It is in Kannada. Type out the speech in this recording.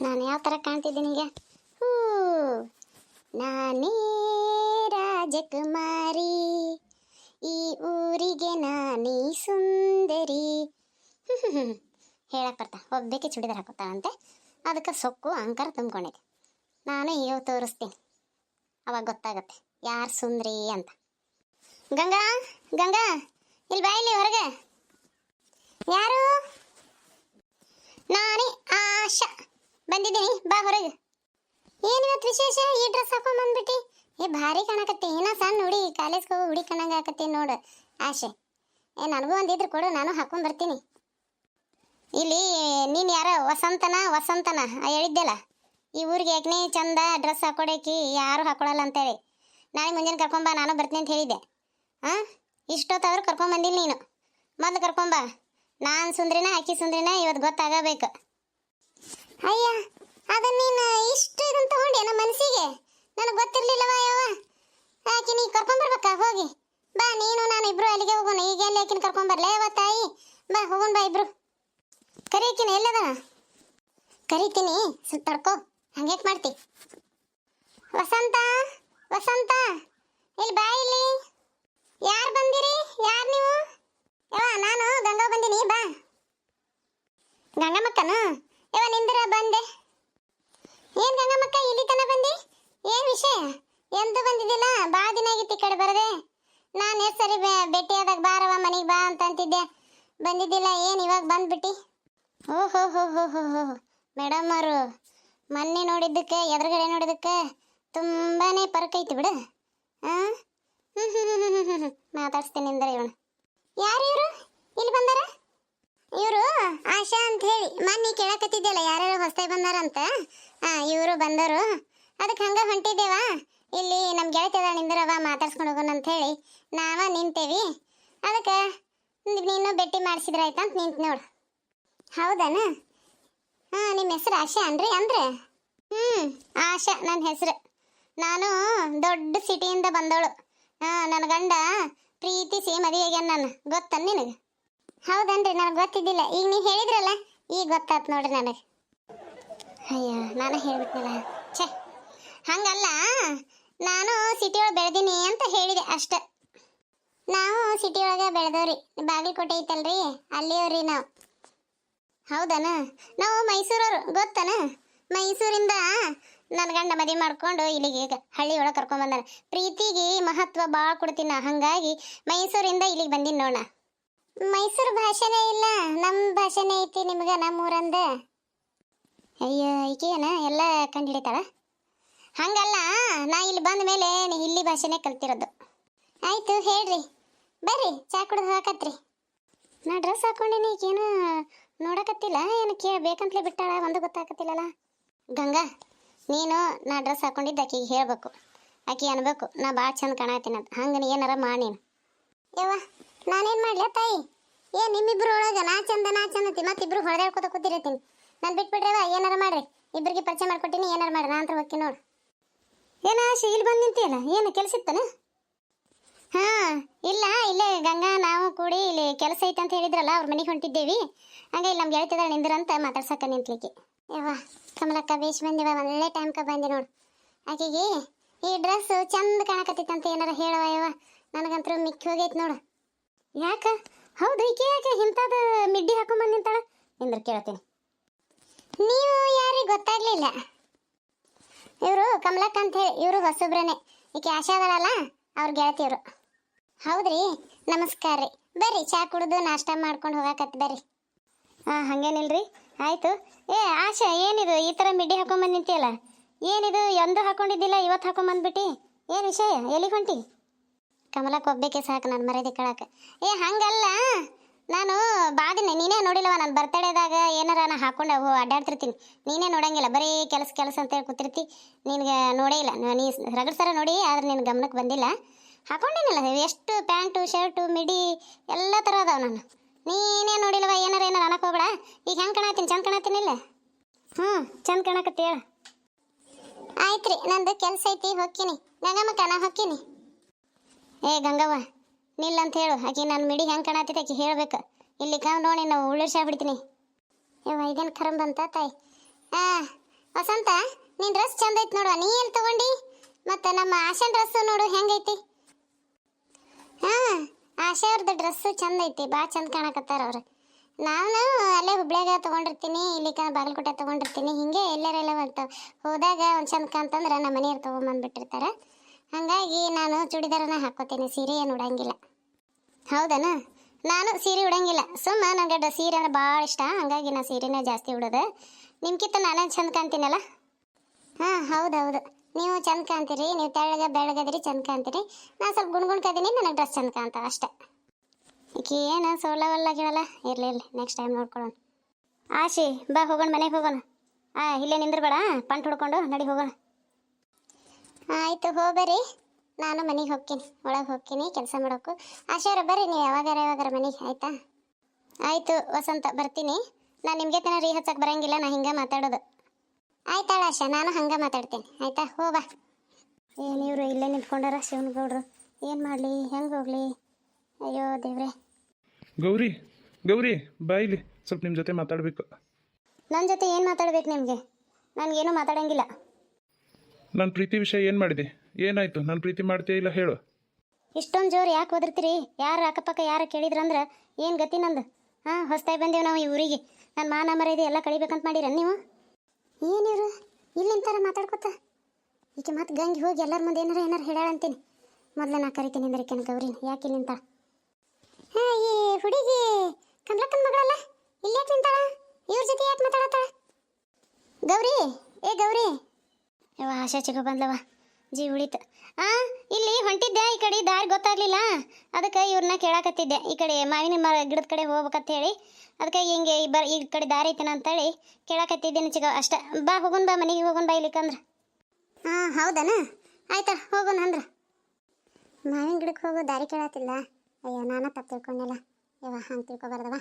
ನಾನು ಯಾವ ಥರ ಕಾಣ್ತಿದ್ದೀನಿ ಈಗ? ಹೂ, ನಾನೇ ರಾಜಕುಮಾರಿ, ಈ ಊರಿಗೆ ನಾನೇ ಸುಂದರಿ. ಹೇಳಕ್ ಬರ್ತಾ ಒಬ್ಬಕ್ಕೆ ಚೂಡಿದಾರ ಹಾಕೋತಾಳಂತೆ, ಅದಕ್ಕೆ ಸೊಕ್ಕು ಅಹಂಕಾರ ತುಂಬ್ಕೊಂಡಿದ್ದೆ. ನಾನು ಈಗ ತೋರಿಸ್ತೀನಿ, ಅವಾಗ ಗೊತ್ತಾಗತ್ತೆ ಯಾರು ಸುಂದರಿ ಅಂತ. ಗಂಗಾ, ಗಂಗಾ, ಇಲ್ಲಿ ಬಾ, ಇಲ್ಲಿ ಹೊರಗೆ. ಯಾರು? ನಾನೇ ಆಶಾ ಬಂದಿದ್ದೀನಿ, ಬಾ ಹೊರಗೆ. ಏನಿವತ್ತು ವಿಶೇಷ? ಈ ಡ್ರೆಸ್ ಹಾಕೊಂಡ್ ಬಂದ್ಬಿಟ್ಟು ಭಾರಿ ಕಾಣಕತ್ತಿ. ಏನೋ ಸಣ್ಣ ಹುಡಿ, ಕಾಲೇಜ್ಗೆ ಹೋಗಿ ಹುಡಿ ಕಣಂಗೆ ಹಾಕತ್ತಿ ನೋಡು ಆಶೆ. ನನಗೂ ಒಂದಿದ್ರು ಕೊಡು, ನಾನು ಹಾಕೊಂಡ್ ಬರ್ತೀನಿ. ಇಲ್ಲಿ ನೀನು ಯಾರೋ ವಸಂತನ ಹೇಳಿದ್ದೆಲ್ಲ, ಈ ಊರಿಗೆ ಯಾಕೆ ಚಂದ ಡ್ರೆಸ್ ಹಾಕೊಡೇಕಿ ಯಾರು ಹಾಕೊಳಲ್ಲ ಅಂತೇಳಿ. ನಾಳೆ ಮುಂಜಾನೆ ಕರ್ಕೊಂಬಾ, ನಾನು ಬರ್ತೀನಿ ಅಂತ ಹೇಳಿದ್ದೆ. ಇಷ್ಟೊತ್ತಾದ್ರೂ ಕರ್ಕೊಂಬಂದಿಲ್ಲ ನೀನು. ಮೊದಲು ಕರ್ಕೊಂಬಾ. ನಾನು ಸುಂದ್ರಿನ ಆಕಿ ಸುಂದ್ರಿನ ಇವತ್ತು ಗೊತ್ತಾಗಬೇಕು. ಅಯ್ಯ, ಅದನ್ನ ನೀನು ಇಷ್ಟು ಇದನ್ನ ತಗೊಂಡೆ ನಮ್ಮ ಮನಸ್ಸಿಗೆ, ನನಗೆ ಗೊತ್ತಿರ್ಲಿಲ್ಲವ ಯಾವ. ಆಕಿ ನೀ ಕರ್ಕೊಂಬರ್ಬೇಕಾ? ಹೋಗಿ ಬಾ, ನೀನು ನಾನು ಇಬ್ರು ಅಲ್ಲಿಗೆ ಹೋಗೋಣ. ಈಗ ಎಲ್ಲಿ ಆಕಿನ ಕರ್ಕೊಂಬರ್ಲೇ ತಾಯಿ? ಬಾ ಹೋಗೋಣ, ಬಾ ಇಬ್ರು. ಕರೀಕಿನ ಎಲ್ಲದ? ಕರಿತೀನಿ, ಸ್ವಲ್ಪ ತಡ್ಕೋ. ಹಂಗ್ಯಾಕೆ ಮಾಡ್ತಿ? ವಸಂತ, ವಸಂತ, ಇಲ್ಲಿ ಬಾ. ಇಲ್ಲಿ ಯಾರು ಬಂದಿರಿ? ಯಾರು ನೀವು? ಯವ್ವ, ನಾನು ಗಂಗಾ ಬಂದಿನಿ, ಬಾ. ಗಂಗಮ್ಮಕ್ಕನ? ಯವ್ವ ನಿಂದ್ರ ಬಂದೆ. ಏನ್ ಗಂಗಮ್ಮಕ್ಕ ಇಲ್ಲಿ ತನ ಬಂದಿ? ಏನ್ ವಿಷಯ? ಎಂದು ಬಂದಿದ್ದಿಲ್ಲ, ಭಾಳ ದಿನ ಆಗಿತ್ತು ಈ ಕಡೆ ಬರದೆ. ನಾನು ಎಷ್ಟು ಸರಿ ಭೇಟಿಯಾದಾಗ ಬಾರವ ಮನೆಗೆ ಬಾ ಅಂತ ಅಂತಿದ್ದೆ, ಬಂದಿದ್ದಿಲ್ಲ. ಏನು ಇವಾಗ ಬಂದ್ಬಿಟ್ಟು? ಓಹೋ ಹೋ ಹೋ ಹೋ ಹೋ, ಮೇಡಮ್ ಅವರು ಮೊನ್ನೆ ನೋಡಿದ್ದಕ್ಕೆ ಎದುರುಗಡೆ ನೋಡಿದ್ದಕ್ಕೆ ತುಂಬಾನೇ ಪರಕ್ ಐತಿ ಬಿಡು. ಮಾತಾಡ್ಸ್ತೀನಿ ಅಂದ್ರೆ ಇವನು. ಯಾರು ಇವರು ಇಲ್ಲಿ ಬಂದಾರ? ಇವರು ಆಶಾ ಅಂತ ಹೇಳಿ ಮೊನ್ನೆ ಕೇಳಕತ್ತಿದ್ದೆಲ್ಲ, ಯಾರ್ಯಾರು ಹೊಸದಾಗಿ ಬಂದಾರಂತ. ಇವರು ಬಂದರು, ಅದಕ್ಕೆ ಹಂಗ ಹೊಂಟಿದ್ದೇವ. ಇಲ್ಲಿ ನಮ್ಮ ಗೆಳತಿ ಅದ, ನಿಂದ್ರವ ಮಾತಾಡ್ಸ್ಕೊಂಡು ಹೋಗೋಣ ಅಂತ ಹೇಳಿ ನಾವ ನಿಂತೇವಿ. ಅದಕ್ಕೆ ನೀನು ಭೇಟಿ ಮಾಡಿಸಿದ್ರ ಆಯ್ತಂತ ನಿಂತು ನೋಡು. ಹೌದನ? ನಿಮ್ಮ ಹೆಸರು ಆಶಾ ಅನ್ರಿ? ಅಂದ್ರೆ ಆಶಾ ನನ್ನ ಹೆಸರು. ನಾನು ದೊಡ್ಡ ಸಿಟಿಯಿಂದ ಬಂದವಳು. ನನ್ನ ಗಂಡ ಪ್ರೀತಿಸಿ ಮದುವೆಗೆ ನಾನು, ಗೊತ್ತ ನಿನಗೆ? ಹೌದನ್ರಿ, ನನಗೆ ಗೊತ್ತಿದ್ದಿಲ್ಲ. ಈಗ ನೀವು ಹೇಳಿದ್ರಲ್ಲ, ಈಗ ಗೊತ್ತಾಯ್ತು ನೋಡ್ರಿ ನನಗೆ. ಅಯ್ಯ, ನಾನು ಹೇಳ್ಬಿಟ್ನಲ್ಲ. ಛೇ, ಹಂಗಲ್ಲ, ನಾನು ಸಿಟಿ ಒಳಗೆ ಬೆಳೆದೀನಿ ಅಂತ ಹೇಳಿದೆ ಅಷ್ಟೆ. ನಾವು ಸಿಟಿ ಒಳಗೆ ಬೆಳೆದವ್ರಿ, ಬಾಗಲಕೋಟೆ ಐತಲ್ರಿ, ಅಲ್ಲಿಯವ್ರಿ ನಾವು. ಹೌದನ? ನಾವು ಮೈಸೂರವರು, ಗೊತ್ತನ? ಮೈಸೂರಿಂದ ನನ್ನ ಗಂಡ ಮದುವೆ ಮಾಡ್ಕೊಂಡು ಇಲ್ಲಿಗೆ ಹಳ್ಳಿ ಒಳಗೆ ಕರ್ಕೊಂಡ್ಬಂದಾನ. ಪ್ರೀತಿಗೆ ಮಹತ್ವ ಭಾಳ ಕೊಡ್ತೀನಿ ನಾ, ಹಾಗಾಗಿ ಮೈಸೂರಿಂದ ಇಲ್ಲಿಗೆ ಬಂದೀನಿ ನೋಡ. ಮೈಸೂರು ಭಾಷೆನೇ ಇಲ್ಲ, ನಮ್ಮ ಭಾಷೆನೇ ಐತಿ ನಿಮ್ಗೆ, ನಮ್ಮೂರಂದ. ಅಯ್ಯ, ಈಕೇನ ಎಲ್ಲ ಕಂಡು ಹಿಡಿತಾಳ? ಹಂಗಲ್ಲ, ನಾ ಇಲ್ಲಿ ಬಂದ ಮೇಲೆ ಇಲ್ಲಿ ಭಾಷೆನೇ ಕಲ್ತಿರೋದು. ಆಯ್ತು ಹೇಳ್ರಿ, ಬರ್ರಿ ಚಾ ಕುಡಿದು ಹಾಕತ್ರಿ. ನಾ ಡ್ರೆಸ್ ಹಾಕೊಂಡಿನಿ, ಈಗೇನು ನೋಡಕತ್ತಿಲ್ಲ, ಏನು ಬೇಕಂತಲೇ ಬಿಟ್ಟಾಳ, ಒಂದು ಗೊತ್ತಾಗತ್ತಿಲ್ಲಲ್ಲ. ಗಂಗಾ, ನೀನು ನಾ ಡ್ರೆಸ್ ಹಾಕೊಂಡಿದ್ದ ಆಕಿಗೆ ಹೇಳ್ಬೇಕು, ಆಕಿ ಅನ್ಬೇಕು ನಾ ಭಾಳ ಚಂದ ಕಾಣತ್ತೀನಂತ. ಹಂಗೆ ನೀ ಏನಾರ ಮಾಡಿ ನೀನು. ಯವ್ವ, ನಾನೇನು ಮಾಡಲ ತಾಯಿ? ನಿಮ್ಮಿಬ್ರು ಒಳಗೆ ನಾ ಚಂದ ಅಂತಿ, ಮತ್ತಿಬ್ರು ಹೊಡೆದಾಡ್ಕೊತ ಕೂತಿರತ್ತೀನಿ. ನಾನು ಬಿಟ್ಬಿಡ್ರವ, ಏನಾರ ಮಾಡ್ರಿ, ಇಬ್ಬರಿಗೆ ಪರಿಚಯ ಮಾಡ್ಕೊಟ್ಟಿನಿ, ಏನಾರ ಮಾಡ್ರಿ, ನಾ ಅಂತ ಹೋಗ್ತೀನಿ ನೋಡು. ಏನ ಆಶೆ, ಇಲ್ಲಿ ಬಂದು ನಿಂತಿಯಲ್ಲ, ಏನು ಕೆಲಸ ಇತ್ತನ? ಇಲ್ಲ, ಇಲ್ಲೇ ಗಂಗಾ ನಾವು ಕೂಡಿ ಇಲ್ಲಿ ಕೆಲಸ ಐತೆ ಅಂತ ಹೇಳಿದ್ರಲ್ಲ, ಅವ್ರ ಮನೆಗೆ ಹೊಂಟಿದ್ದೇವಿ. ಹಂಗೆ ಇಲ್ಲಿ ನಮ್ಗೆ ಹೇಳ್ತಿದ್ದಾಳೆ ನಿಂದ್ರಂತ ಮಾತಾಡ್ಸಕ್ಕ ನಿಂತ್ಲಿಕ್ಕೆ. ಯವ್ವ ಕಮಲಕ್ಕ, ಬೇಷ್ ಬಂದಿವ, ಒಳ್ಳೆ ಟೈಮ್ಗೆ ಬಂದೆ ನೋಡು. ಆಕೆಗೆ ಈ ಡ್ರೆಸ್ ಚಂದ ಕಾಣಕತ್ತಿತ್ತಂತ ಏನಾರ ಹೇಳವ. ಯವ್ವ ನನಗಂತರೂ ಮಿಕ್ಕಿ ಹೋಗೈತೆ ನೋಡು. ಯಾಕ? ಹೌದು, ಈಕೆ ಯಾಕೆ ಇಂಥದ್ದು ಮಿಡ್ಡಿ ಹಾಕೊಂಬಂದು ನಿಂತಾಳ? ನಿಂದ್ರ ಕೇಳ್ತೀನಿ. ನೀವು ಯಾರಿಗೆ ಗೊತ್ತಾಗ್ಲಿಲ್ಲ? ಇವರು ಕಮಲಕ್ಕ ಅಂತ ಹೇಳಿ, ಇವರು ಹೊಸಬ್ರನೆ. ಈಕೆ ಆಶಾ ಅದಳಲ್ಲ, ಅವ್ರ ಗೆಳತಿಯವರು. ಹೌದ್ರಿ, ನಮಸ್ಕಾರ ರೀ. ಬರ್ರಿ ಚಾ ಕುಡಿದು ನಾಷ್ಟ ಮಾಡ್ಕೊಂಡು ಹೋಗಾಕತ್ತಿ ಬರ್ರಿ. ಹಾಗೇನಿಲ್ರಿ, ಆಯಿತು. ಆಶಾ, ಏನಿದು ಈ ಥರ ಮಿಡ್ಡಿ ಹಾಕೊಂಬಂದು ನಿಂತಿಯಲ್ಲ, ಏನಿದು ಎಂದು ಹಾಕೊಂಡಿದ್ದಿಲ್ಲ, ಇವತ್ತು ಹಾಕೊಂಬಂದ್ಬಿಟ್ಟು? ಏನು ವಿಷಯ, ಎಲ್ಲಿಗೆ ಹೊಂಟಿ? ಕಮಲಕ್ಕೆ ಒಬ್ಬಕ್ಕೆ ಸಾಕು, ನಾನು ಮರ್ಯಾದೆ ಕೇಳಕ್ಕೆ. ಹಂಗಲ್ಲ, ನಾನು ಬಾದಿನ ನೀನೇ ನೋಡಿಲ್ಲವ, ನಾನು ಬರ್ತಡೇದಾಗ ಏನಾರ ನಾ ಹಾಕೊಂಡು ಅಡ್ಡಾಡ್ತಿರ್ತೀನಿ, ನೀನೇ ನೋಡಂಗಿಲ್ಲ, ಬರೀ ಕೆಲಸ ಅಂತೇಳಿ ಕೂತಿರ್ತಿ. ನಿನಗೆ ನೋಡೇ ಇಲ್ಲ, ನೀ ರಗಡ್ ಸರ ನೋಡಿ, ಆದ್ರೆ ನಿನ್ನ ಗಮನಕ್ಕೆ ಬಂದಿಲ್ಲ. ಹಾಕೊಂಡೇನಿಲ್ಲ, ಎಷ್ಟು ಪ್ಯಾಂಟು ಶರ್ಟು ಮಿಡಿ ಎಲ್ಲ ಥರ ಅದಾವ. ನಾನು ನೀನೇ ನೋಡಿಲ್ಲವ, ಏನಾರ ಅನ್ನಕ್ಕೆ ಹೋಗ್ಬೇಡ. ಈಗ ಹೆಂಗೆ ಕಾಣತ್ತೀನಿ? ಚಂದ ಕಾಣತ್ತೀನಿಲ್ಲ? ಚಂದ ಕಾಣಕತ್ತಿ ಹೇಳ. ಆಯ್ತು ರೀ, ನಂದು ಕೆಲಸ ಐತಿ, ಹೋಗ್ತೀನಿ. ಗಂಗಮ್ಮಕ್ಕ, ನಾ ಹೋಗ್ತೀನಿ. ಗಂಗವ್ವ ನಿಲ್ಲ ಅಂತ ಹೇಳು, ಆಕಿ ನಾನು ಮಿಡಿ ಹೆಂಗೆ ಕಾಣತ್ತೈತೆ ಆಕಿ ಹೇಳ್ಬೇಕು. ಇಲ್ಲಿ ಕಾವು ನೋಡಿ ನಾವು ಉಳ್ಳಿರ್ಸಾ ಬಿಡ್ತೀನಿ. ಯವ್ವ ಇದೇನು ಖರಂ ಬಂತ ತಾಯಿ? ವಸಂತ ನಿನ್ ಡ್ರೆಸ್ ಚಂದ ಐತಿ ನೋಡುವ, ನೀ ಎಲ್ಲಿ ತಗೊಂಡಿ? ಮತ್ತೆ ನಮ್ಮ ಆಶಾನ್ ಡ್ರೆಸ್ ನೋಡು ಹೆಂಗೈತಿ. ಹಾ, ಆಶಾ ಅವ್ರದ್ದು ಡ್ರೆಸ್ ಚಂದ ಐತಿ, ಭಾಳ ಚಂದ ಕಾಣಕತ್ತಾರ ಅವ್ರು. ನಾನು ಅಲ್ಲೇ ಹುಬ್ಳ್ಯಾಗ ತಗೊಂಡಿರ್ತೀನಿ, ಇಲ್ಲಿ ಬಾಗಲಕೋಟೆ ತಗೊಂಡಿರ್ತೀನಿ. ಹಿಂಗೆ ಎಲ್ಲರೆಲ್ಲ ಹೋದಾಗ ಒಂದು ಚಂದ ಕಾಂತಂದ್ರೆ ನಮ್ಮ ಮನೆಯವ್ರು ತೊಗೊಂಬಂದ್ಬಿಟ್ಟಿರ್ತಾರೆ. ಹಾಗಾಗಿ ನಾನು ಚೂಡಿದಾರನ ಹಾಕೋತೀನಿ, ಸೀರೆ ಏನು ಉಡಂಗಿಲ್ಲ. ಹೌದನ? ನಾನು ಸೀರೆ ಉಡಂಗಿಲ್ಲ. ಸುಮ್ಮ ನನಗೆ ಸೀರೆ ಅಂದ್ರೆ ಭಾಳ ಇಷ್ಟ, ಹಂಗಾಗಿ ನಾನು ಸೀರೆನೇ ಜಾಸ್ತಿ ಉಡೋದು. ನಿಮ್ಗಿಂತ ನಾನೇ ಚಂದ ಕಾಣ್ತೀನಲ್ಲ. ಹಾಂ, ಹೌದೌದು, ನೀವು ಚಂದ ಕಾಣ್ತೀರಿ. ನೀವು ತೆಳ್ಳಗ ಬೆಳಗದಿರಿ, ಚಂದ ಕಾಣ್ತೀರಿ. ನಾನು ಸ್ವಲ್ಪ ಗುಣ್ಗುಣ್ಕದೀನಿ, ನನಗೆ ಡ್ರೆಸ್ ಚಂದ ಕಾಣ್ತಾವ ಅಷ್ಟೆ. ಈಕೆ ಏನು ಸೋಲವಲ್ಲ ಕೇಳಲ್ಲ. ಇರಲಿ, ನೆಕ್ಸ್ಟ್ ಟೈಮ್ ನೋಡ್ಕೊಳ್ಳೋಣ. ಆಶಿ ಬಾ, ಹೋಗೋಣ, ಮನೆಗೆ ಹೋಗೋಣ. ಇಲ್ಲೇ ನಿಂದ್ರಬೇಡ, ಪಂಟ್ ಹುಡ್ಕೊಂಡು ನಡಿ ಹೋಗೋಣ. ಆಯಿತು, ಹೋಗ್ಬರ್ರಿ. ನಾನು ಮನೆಗೆ ಹೋಗ್ತೀನಿ, ಒಳಗೆ ಹೋಗ್ತೀನಿ ಕೆಲಸ ಮಾಡೋಕ್ಕೂ. ಆಶಾವ್ರ ಬರ್ರಿ, ನೀವು ಯಾವಾಗಾರ ಮನೆಗೆ, ಆಯಿತಾ? ಆಯಿತು ವಸಂತ, ಬರ್ತೀನಿ. ನಾನು ನಿಮಗೆ ತನ ರೀ ಹಚ್ಚಕ್ಕೆ ಬರೋಂಗಿಲ್ಲ, ನಾ ಹಿಂಗೆ ಮಾತಾಡೋದು. ಆಯ್ತಾಳ ಆಶಾ, ನಾನು ಹಂಗೆ ಮಾತಾಡ್ತೀನಿ, ಆಯಿತಾ? ಹೋಬಾ. ಏನು ಇವರು ಇಲ್ಲೇ ನಿಂತ್ಕೊಂಡಾರ ಶಿವನಗೌಡ್ರು, ಏನು ಮಾಡಲಿ, ಹೆಂಗೆ ಹೋಗಲಿ? ಅಯ್ಯೋ ದೇವ್ರೆ. ಗೌರಿ, ಗೌರಿ ಬಾ ಇಲ್ಲಿ, ಸ್ವಲ್ಪ ನಿಮ್ಮ ಜೊತೆ ಮಾತಾಡಬೇಕು. ನನ್ನ ಜೊತೆ ಏನು ಮಾತಾಡ್ಬೇಕು ನಿಮಗೆ? ನನಗೇನು ಮಾತಾಡೋಂಗಿಲ್ಲ. ನನ್ನ ಪ್ರೀತಿ ವಿಷಯ ಏನು ಮಾಡಿದೆ? ಏನಾಯಿತು? ನನ್ನ ಪ್ರೀತಿ ಮಾಡ್ತೀಯ ಇಲ್ಲ ಹೇಳು. ಇಷ್ಟೊಂದು ಜೋರು ಯಾಕೆ ಓದಿರ್ತೀರಿ? ಯಾರು ಅಕ್ಕಪಕ್ಕ ಯಾರು ಕೇಳಿದ್ರಂದ್ರೆ ಏನು ಗತಿ ನಂದು? ಹೊಸ್ತಾಗಿ ಬಂದೇವು ನಾವು ಈ ಊರಿಗೆ. ನನ್ನ ಮಾನ ಮರ್ಯಾದೆ ಎಲ್ಲ ಕಳಿಬೇಕಂತ ಮಾಡಿರ ನೀವು? ಏನಿರು ಇಲ್ಲಿಂತಾರ ಮಾತಾಡ್ಕೊತ? ಈಕೆ ಮತ್ತೆ ಗಂಗೆ ಹೋಗಿ ಎಲ್ಲರ ಮುಂದೆ ಏನಾರು ಹೇಳಾಳ ಅಂತೀನಿ. ಮೊದಲು ನಾ ಕರಿತೀನಿ ಅಂದ್ರಿಕೇನು ಗೌರಿನ, ಯಾಕೆ ಇಲ್ಲಿಂತ? ಈ ಹುಡುಗಿ ಕಮಲಕ್ಕನ ಮಗಳಲ್ಲ, ಇಲ್ಲಾಕೆ ನಿಂತಾಳ? ಇವ್ರ ಜೊತೆ ಯಾಕೆ ಮಾತಾಡತ್ತಾಳ? ಗೌರಿ, ಏ ಗೌರಿ. ಯವ್ವ, ಆಶಾ ಚಿಕ್ಕ ಬಂದ್ಲವ, ಜೀವ ಉಳಿತು. ಇಲ್ಲಿ ಹೊಂಟಿದ್ದೆ, ಈ ಕಡೆ ದಾರಿ ಗೊತ್ತಾಗ್ಲಿಲ್ಲ, ಅದಕ್ಕೆ ಇವ್ರನ್ನ ಕೇಳಾಕತ್ತಿದ್ದೆ. ಈ ಕಡೆ ಮಾವಿನ ಮರ ಗಿಡದ ಕಡೆ ಹೋಗ್ಬೇಕಂತ ಹೇಳಿ, ಅದಕ್ಕೆ ಹಿಂಗೆ ಈ ಕಡೆ ದಾರಿ ಐತನ ಅಂತೇಳಿ ಕೇಳಾಕತ್ತಿದ್ದೇನೆ ಚಿಕ್ಕ. ಅಷ್ಟೇ, ಬಾ ಹೋಗೋಣ, ಬಾ ಮನೆಗೆ ಹೋಗೋಣ, ಬಾ ಇಲ್ಲಿಕಂದ್ರೆ. ಹೌದನ? ಆಯ್ತಾ, ಹೋಗೋಣ ಅಂದ್ರೆ. ಮಾವಿನ ಗಿಡಕ್ಕೆ ಹೋಗೋ ದಾರಿ ಕೇಳತ್ತಿಲ್ಲ. ಅಯ್ಯೋ, ನಾನು ತಪ್ಪು ತಿಳ್ಕೊಂಡೆಲ್ಲ. ಯವ್ವ, ಹಂಗೆ ತಿಳ್ಕೊಬಾರ್ದವ.